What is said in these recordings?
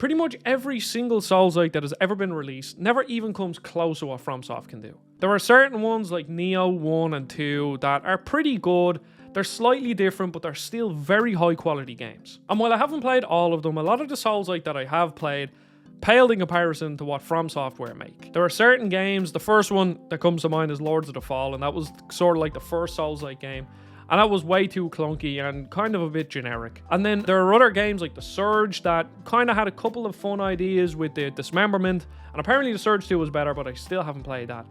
Pretty much every single Souls-like that has ever been released never even comes close to what FromSoft can do. There are certain ones like Neo 1 and 2 that are pretty good. They're slightly different, but they're still very high quality games. And while I haven't played all of them, a lot of the Souls-like that I have played paled in comparison to what Fromsoftware make. There are certain games, the first one that comes to mind is Lords of the Fallen. That was sort of like the first Souls-like game. And that was way too clunky and kind of a bit generic. And then there are other games like The Surge that kind of had a couple of fun ideas with the dismemberment. And apparently The Surge 2 was better, but I still haven't played that.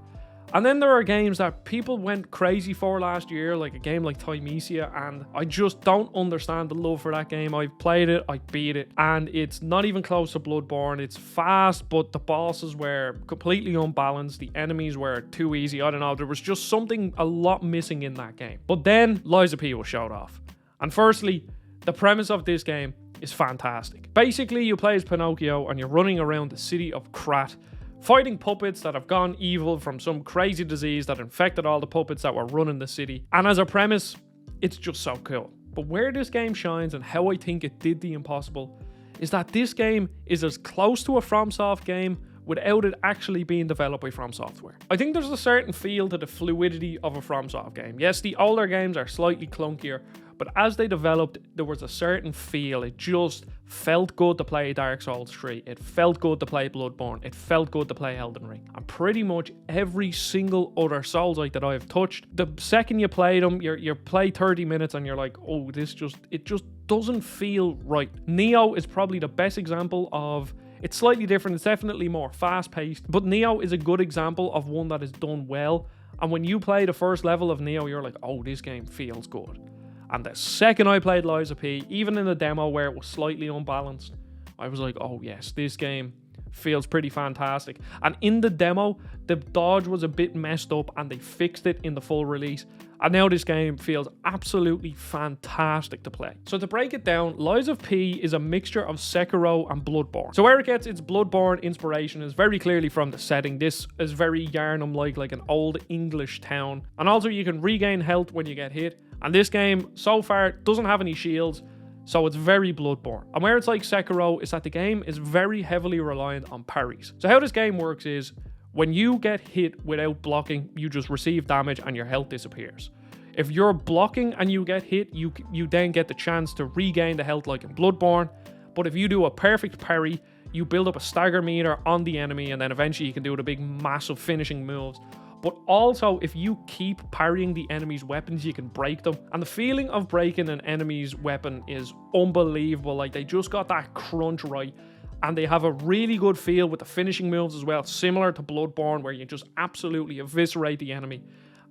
And then there are games that people went crazy for last year, like a game like Thymesia, and I just don't understand the love for that game. I've played it, I beat it, and it's not even close to Bloodborne. It's fast, but the bosses were completely unbalanced. The enemies were too easy. I don't know, there was just something a lot missing in that game. But then Lies of P was showed off. And firstly, the premise of this game is fantastic. Basically, you play as Pinocchio and you're running around the city of Krat, fighting puppets that have gone evil from some crazy disease that infected all the puppets that were running the city. And as a premise, it's just so cool. But where this game shines and how I think it did the impossible is that this game is as close to a FromSoft game without it actually being developed by Fromsoftware. I think there's a certain feel to the fluidity of a FromSoft game. Yes, the older games are slightly clunkier, but as they developed, there was a certain feel. It just felt good to play Dark Souls 3. It felt good to play Bloodborne. It felt good to play Elden Ring. And pretty much every single other Souls-like that I've touched, the second you play them, you play 30 minutes and you're like, oh, it just doesn't feel right. Neo is probably the best example of, it's slightly different. It's definitely more fast-paced, but Neo is a good example of one that is done well. And when you play the first level of Neo, you're like, oh, this game feels good. And the second I played Lies of P, even in the demo where it was slightly unbalanced, I was like, oh yes, this game feels pretty fantastic. And in the demo, the dodge was a bit messed up and they fixed it in the full release. And now this game feels absolutely fantastic to play. So to break it down, Lies of P is a mixture of Sekiro and Bloodborne. So where it gets its Bloodborne inspiration is very clearly from the setting. This is very Yarnum-like, like an old English town. And also you can regain health when you get hit. And this game, so far, doesn't have any shields, so it's very Bloodborne. And where it's like Sekiro is that the game is very heavily reliant on parries. So how this game works is, when you get hit without blocking, you just receive damage and your health disappears. If you're blocking and you get hit, you then get the chance to regain the health like in Bloodborne. But if you do a perfect parry, you build up a stagger meter on the enemy, and then eventually you can do the big massive finishing moves. But also, if you keep parrying the enemy's weapons, you can break them. And the feeling of breaking an enemy's weapon is unbelievable. Like, they just got that crunch right. And they have a really good feel with the finishing moves as well, similar to Bloodborne, where you just absolutely eviscerate the enemy.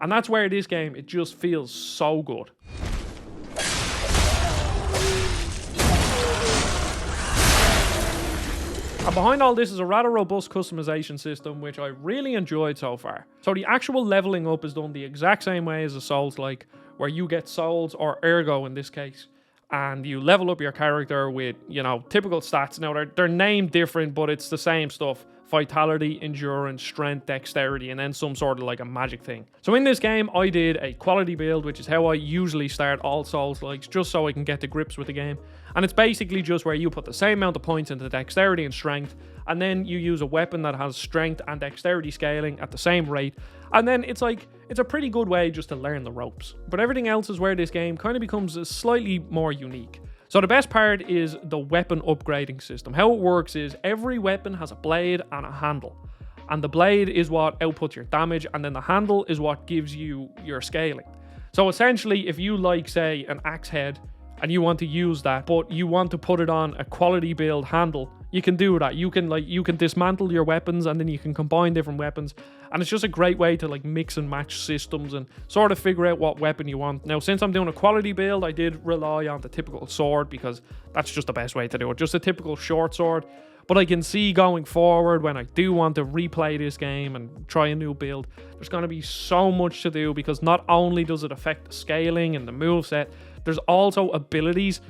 And that's where this game, it just feels so good. And behind all this is a rather robust customization system, which I really enjoyed so far. So the actual leveling up is done the exact same way as a Souls-like, where you get souls, or ergo in this case, and you level up your character with, you know, typical stats. Now, they're named different, but it's the same stuff. Vitality, endurance, strength, dexterity, and then some sort of like a magic thing. So in this game, I did a quality build, which is how I usually start all Souls-likes, just so I can get to grips with the game. And it's basically just where you put the same amount of points into dexterity and strength, and then you use a weapon that has strength and dexterity scaling at the same rate. And then it's a pretty good way just to learn the ropes. But everything else is where this game kind of becomes slightly more unique. So the best part is the weapon upgrading system. How it works is every weapon has a blade and a handle. And the blade is what outputs your damage, and then the handle is what gives you your scaling. So essentially, if you like, say, an axe head, and you want to use that, but you want to put it on a quality build handle, you can do that. You can dismantle your weapons, and then you can combine different weapons. And it's just a great way to like mix and match systems and sort of figure out what weapon you want. Now, since I'm doing a quality build, I did rely on the typical sword, because that's just the best way to do it. Just a typical short sword. But I can see going forward, when I do want to replay this game and try a new build, there's going to be so much to do, because not only does it affect the scaling and the moveset, there's also abilities.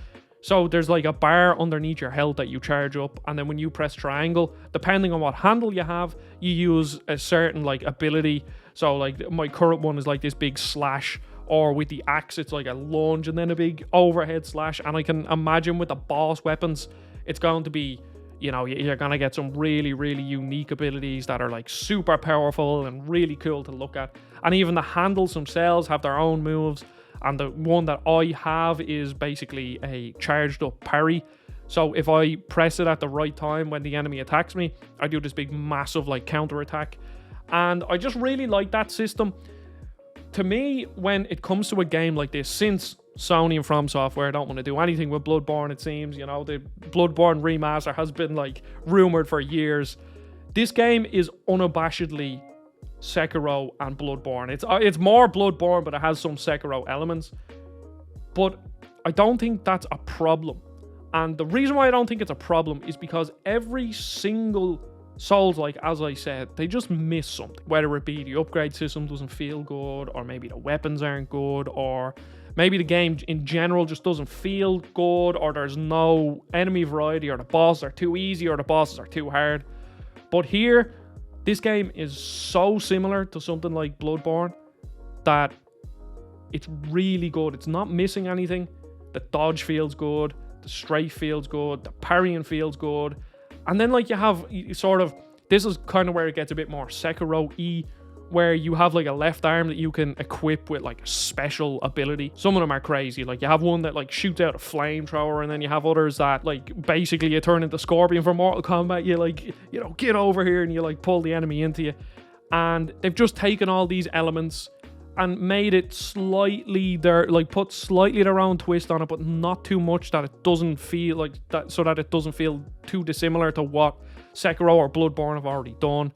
So there's like a bar underneath your health that you charge up, and then when you press triangle, depending on what handle you have, you use a certain like ability. So like my current one is like this big slash, or with the axe it's like a lunge and then a big overhead slash. And I can imagine with the boss weapons, it's going to be, you're gonna get some really, really unique abilities that are like super powerful and really cool to look at. And even the handles themselves have their own moves. And the one that I have is basically a charged up parry. So if I press it at the right time when the enemy attacks me, I do this big massive like counter attack. And I just really like that system. To me, when it comes to a game like this, since Sony and Fromsoftware don't want to do anything with Bloodborne, it seems, the Bloodborne remaster has been like rumored for years. This game is unabashedly Sekiro and Bloodborne. It's more Bloodborne, but it has some Sekiro elements. But I don't think that's a problem. And the reason why I don't think it's a problem is because every single Souls, like as I said, they just miss something. Whether it be the upgrade system doesn't feel good, or maybe the weapons aren't good, or maybe the game in general just doesn't feel good, or there's no enemy variety, or the bosses are too easy, or the bosses are too hard. But here, this game is so similar to something like Bloodborne that it's really good. It's not missing anything. The dodge feels good. The strafe feels good. The parrying feels good. And then like you have sort of, this is kind of where it gets a bit more Sekiro-y, where you have like a left arm that you can equip with like a special ability. Some of them are crazy. Like you have one that like shoots out a flamethrower, and then you have others that like basically you turn into Scorpion from Mortal Kombat. You like, get over here, and you like pull the enemy into you. And they've just taken all these elements and made it slightly put slightly their own twist on it, but not too much that it doesn't feel like that, so that it doesn't feel too dissimilar to what Sekiro or Bloodborne have already done.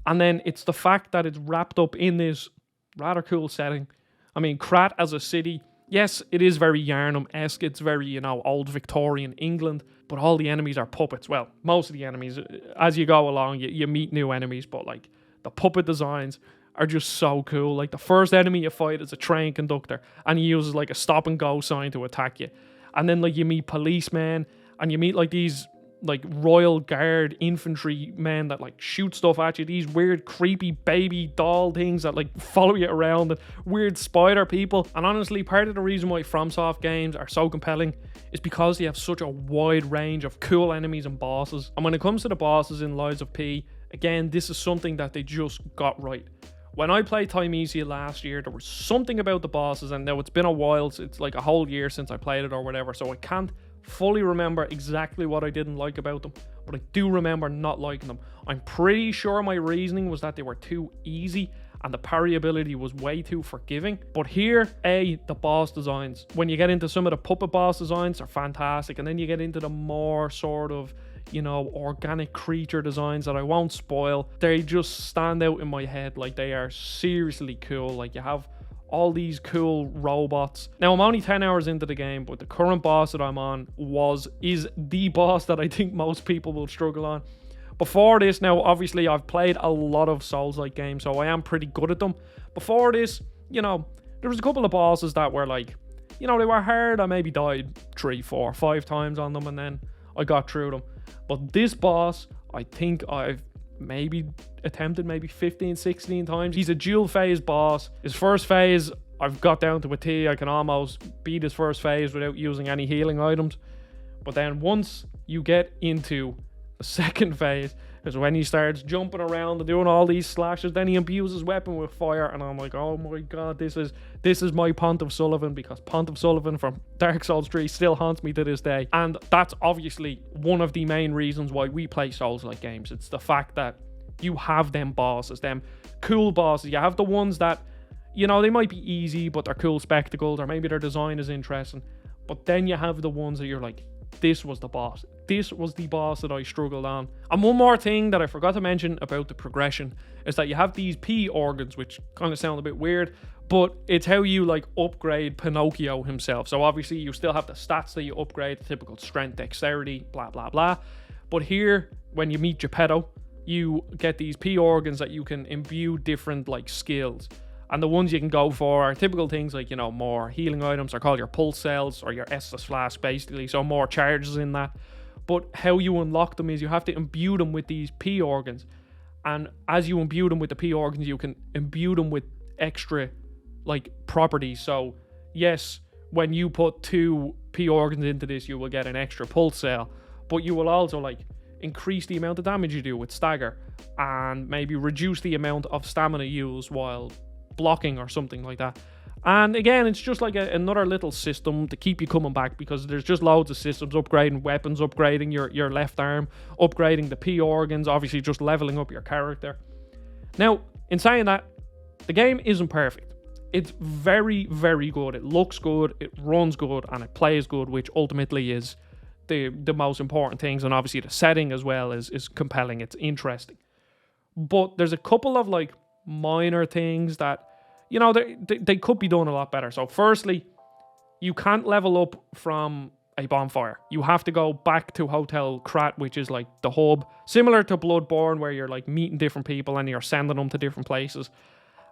And then it's the fact that it's wrapped up in this rather cool setting. I mean, Krat as a city, yes, it is very Yarnum-esque. It's very, old Victorian England, but all the enemies are puppets. Well, most of the enemies, as you go along, you meet new enemies, but like the puppet designs are just so cool. Like the first enemy you fight is a train conductor, and he uses like a stop and go sign to attack you. And then like you meet policemen, and you meet like these like Royal Guard infantry men that like shoot stuff at you. These weird creepy baby doll things that like follow you around, and weird spider people. And honestly, part of the reason why FromSoft games are so compelling is because they have such a wide range of cool enemies and bosses. And when it comes to the bosses in Lies of P, again, this is something that they just got right. When I played Thymesia last year, there was something about the bosses, and now it's been a while, it's like a whole year since I played it or whatever, so I can't fully remember exactly what I didn't like about them, but I do remember not liking them. I'm pretty sure my reasoning was that they were too easy and the parry ability was way too forgiving. But here, the boss designs, when you get into some of the puppet boss designs, they're fantastic, and then you get into the more sort of organic creature designs that I won't spoil. They just stand out in my head. Like, they are seriously cool. Like, you have all these cool robots. Now, I'm only 10 hours into the game, but the current boss that I'm on is the boss that I think most people will struggle on. Before this, now, obviously, I've played a lot of Souls-like games, so I am pretty good at them. Before this, there was a couple of bosses that were like, they were hard. I maybe died 3, 4, 5 times on them, and then I got through them. But this boss, I think I've maybe attempted 15, 16 times. He's a dual phase boss. His first phase, I've got down to a T. I can almost beat his first phase without using any healing items. But then once you get into the second phase, is when he starts jumping around and doing all these slashes. Then he imbues his weapon with fire, and I'm like, oh my god, this is my Pontiff Sullivan, because Pontiff Sullivan from Dark Souls 3 still haunts me to this day. And that's obviously one of the main reasons why we play Souls-like games. It's the fact that you have them bosses, them cool bosses. You have the ones that, they might be easy, but they're cool spectacles, or maybe their design is interesting. But then you have the ones that you're like, this was the boss. This was the boss that I struggled on. And one more thing that I forgot to mention about the progression is that you have these P organs, which kind of sound a bit weird, but it's how you like upgrade Pinocchio himself. So obviously you still have the stats that you upgrade, the typical strength, dexterity, blah, blah, blah. But here, when you meet Geppetto, you get these P organs that you can imbue different like skills. And the ones you can go for are typical things like, more healing items. They're called your pulse cells, or your Estus flask, basically. So more charges in that. But how you unlock them is you have to imbue them with these P organs. And as you imbue them with the P organs, you can imbue them with extra, like, properties. So, yes, when you put 2 P organs into this, you will get an extra pulse cell. But you will also, like, increase the amount of damage you do with stagger, and maybe reduce the amount of stamina used while blocking or something like that. And again, it's just like another little system to keep you coming back, because there's just loads of systems, upgrading weapons, upgrading your left arm, upgrading the P organs, obviously just leveling up your character. Now, in saying that, the game isn't perfect. It's very, very good. It looks good, it runs good, and it plays good, which ultimately is the most important things. And obviously the setting as well is compelling, it's interesting. But there's a couple of like minor things that, you know, they could be done a lot better. So firstly, you can't level up from a bonfire. You have to go back to Hotel Krat, which is like the hub, similar to Bloodborne, where you're like meeting different people and you're sending them to different places.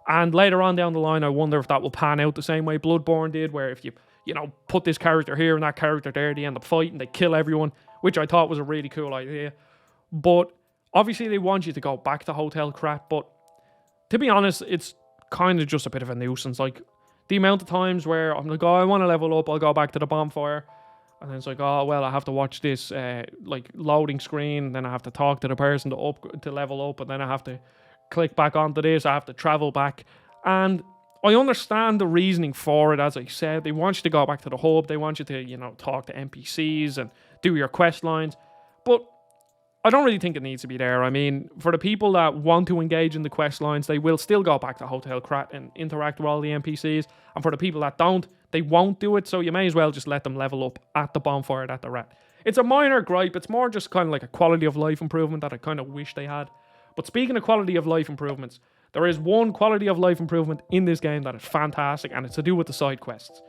And later on down the line, I wonder if that will pan out the same way Bloodborne did, where if you put this character here and that character there, they end up fighting, they kill everyone, which I thought was a really cool idea. But obviously they want you to go back to Hotel Krat, but to be honest, it's kind of just a bit of a nuisance. Like, the amount of times where I'm like, oh, I want to level up, I'll go back to the bonfire, and then it's like, oh, well, I have to watch this like loading screen, then I have to talk to the person to level up, and then I have to click back onto this, I have to travel back. And I understand the reasoning for it. As I said, they want you to go back to the hub, they want you to, talk to NPCs and do your quest lines, but I don't really think it needs to be there. I mean, for the people that want to engage in the quest lines, they will still go back to Hotel Krat and interact with all the NPCs. And for the people that don't, they won't do it. So you may as well just let them level up at the bonfire at the rat. It's a minor gripe. It's more just kind of like a quality of life improvement that I kind of wish they had. But speaking of quality of life improvements, there is one quality of life improvement in this game that is fantastic, and it's to do with the side quests.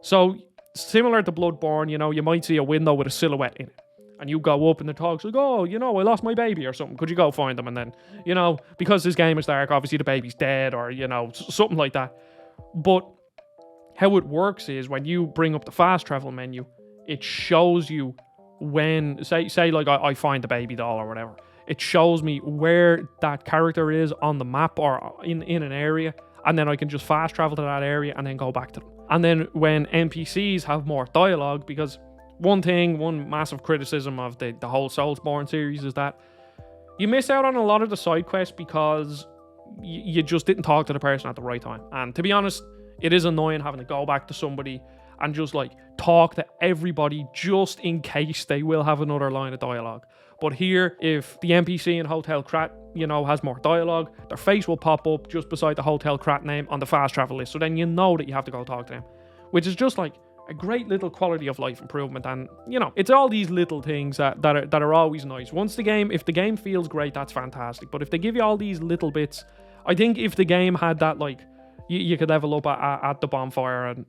So similar to Bloodborne, you might see a window with a silhouette in it. And you go up and the talk's like, oh, I lost my baby or something. Could you go find them? And then, because this game is dark, obviously the baby's dead, or, something like that. But how it works is when you bring up the fast travel menu, it shows you when, say like I find the baby doll or whatever. It shows me where that character is on the map or in an area. And then I can just fast travel to that area and then go back to them. And then when NPCs have more dialogue, because one massive criticism of the whole Soulsborne series is that you miss out on a lot of the side quests because you just didn't talk to the person at the right time. And to be honest, it is annoying having to go back to somebody and just like talk to everybody just in case they will have another line of dialogue. But here, if the NPC in Hotel Krat, has more dialogue, their face will pop up just beside the Hotel Krat name on the fast travel list. So then you know that you have to go talk to them, which is just like a great little quality of life improvement. And it's all these little things that are always nice. If the game feels great, that's fantastic. But if they give you all these little bits, I think if the game had that, like, you could level up at the bonfire, and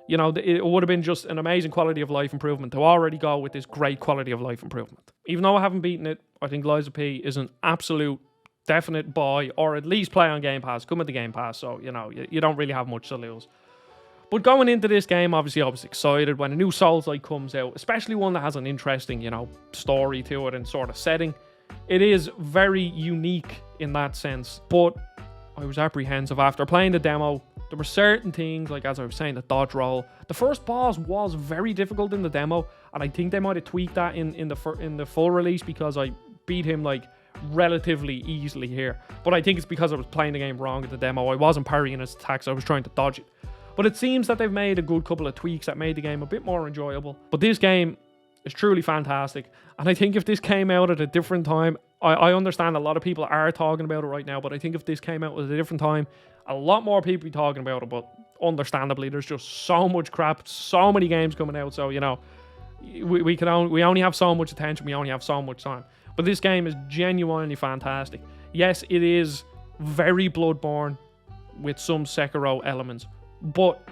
it would have been just an amazing quality of life improvement to already go with this great quality of life improvement. Even though I haven't beaten it, I think Lies of P is an absolute definite buy, or at least play on Game Pass. Come at the Game Pass, so you don't really have much to lose. But going into this game, obviously I was excited when a new Souls-like comes out, especially one that has an interesting, story to it and sort of setting. It is very unique in that sense, but I was apprehensive after playing the demo. There were certain things, like as I was saying, the dodge roll. The first boss was very difficult in the demo, and I think they might have tweaked that in the full release, because I beat him like relatively easily here. But I think it's because I was playing the game wrong in the demo. I wasn't parrying his attacks, I was trying to dodge it. But it seems that they've made a good couple of tweaks that made the game a bit more enjoyable. But this game is truly fantastic. And I think if this came out at a different time, I understand a lot of people are talking about it right now, but I think if this came out at a different time, a lot more people would be talking about it. But understandably, there's just so much crap, so many games coming out. So, we only have so much attention, we only have so much time. But this game is genuinely fantastic. Yes, it is very Bloodborne with some Sekiro elements. But,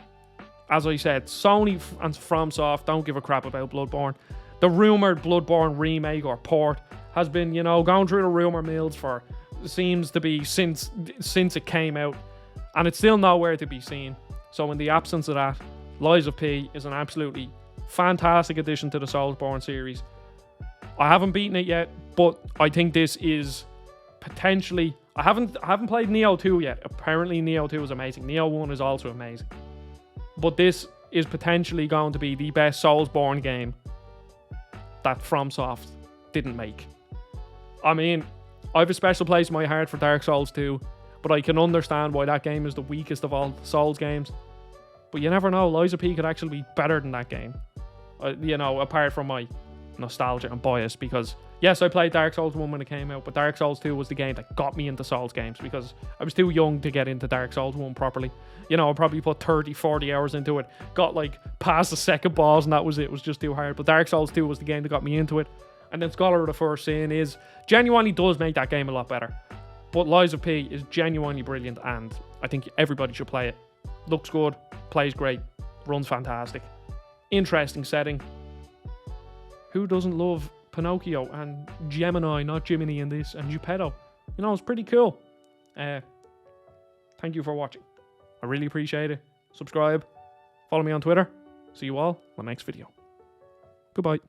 as I said, Sony and FromSoft don't give a crap about Bloodborne. The rumoured Bloodborne remake or port has been, going through the rumour mills for, seems to be, since it came out. And it's still nowhere to be seen. So in the absence of that, Lies of P is an absolutely fantastic addition to the Soulsborne series. I haven't beaten it yet, but I think this is potentially... I haven't played Nioh 2 yet. Apparently Nioh 2 is amazing. Nioh 1 is also amazing. But this is potentially going to be the best Soulsborne game that FromSoft didn't make. I mean, I have a special place in my heart for Dark Souls 2, but I can understand why that game is the weakest of all Souls games. But you never know, Lies of P could actually be better than that game. You know, apart from my nostalgia and bias, because yes, I played Dark Souls 1 when it came out, but Dark Souls 2 was the game that got me into Souls games because I was too young to get into Dark Souls 1 properly. You know, I probably put 30, 40 hours into it, got like past the second boss, and that was it. It was just too hard. But Dark Souls 2 was the game that got me into it. And then Scholar of the First Sin genuinely does make that game a lot better. But Lies of P is genuinely brilliant, and I think everybody should play it. Looks good, plays great, runs fantastic. Interesting setting. Who doesn't love Pinocchio and Gemini, not Jiminy in this, and Geppetto? You know, it's pretty cool. Thank you for watching. I really appreciate it. Subscribe. Follow me on Twitter. See you all in the next video. Goodbye.